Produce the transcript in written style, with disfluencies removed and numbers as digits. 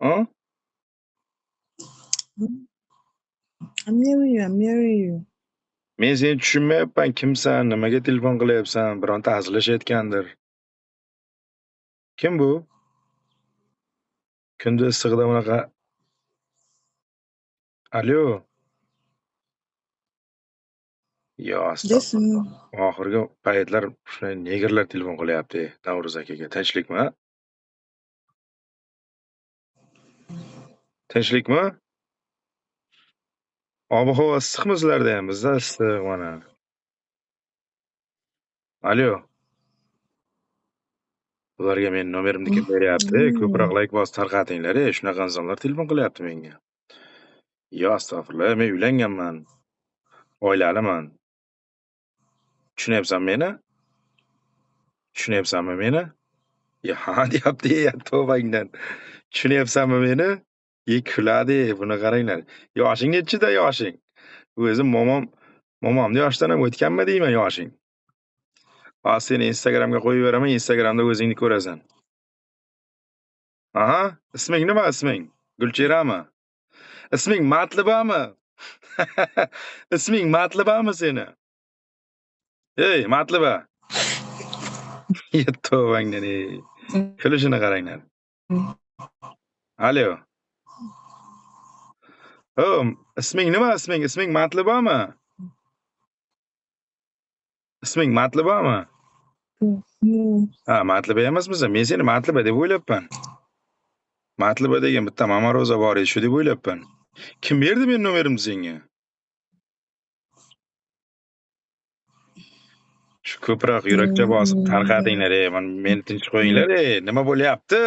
Ha? I'm hearing you. Men seni tushunmayapman. Kimsan? Nimaga telefon qilyapsan? Bironta hazillashayotgandir. Kim bu? Kunduz issiqda bunaqa. Alo. Yo, Listen. astag'firulloh. Oxirgi paytlar shunday negerlar telefon qilyapti. Navruz akaga. Tinchlikmi? Tinchlikmi? Ob-havo issiqmi sizlarda ham? Bizda issiq mana. Alo. Ularga men nomerimni kim beryapti? Ko'proq layk bosib tarqatinglar. Shunaqa insonlar telefon qilyapti menga. Yo, astag'firulloh. Men uylanganman. Oilaliman. Tushunyapsanmi meni? Tushunyapsanmi meni? Ya, ha deyapti, tavbangdan. Tushunyapsanmi meni? Kuladi. Buni qaranglar. Yoshing nechida yoshing? O'zim momomni yoshdan ham o'tganmi deyman yoshing. Hozir seni Instagramga qo'yib beraman, Instagramda o'zingni ko'rasan. Aha, isming nima isming? Gulchirami? Isming Matlibami? Isming Matlibami seni? Ey, Matliba. Tavbangdan ey. Kulishini qaranglar. Alo. Isming nima isming? Isming Matlibami? Isming Matlibami? Ha, Matliba emasmisan? Men seni Matliba deb o'ylabman. Matliba degan bitta Mamaroza bor edi, shu deb o'ylabman. Kim berdi men nomerimni senga? Shu ko'proq yurakcha bosib tarqatinglar, meni tinch qo'yinglar, nima bo'lyapti?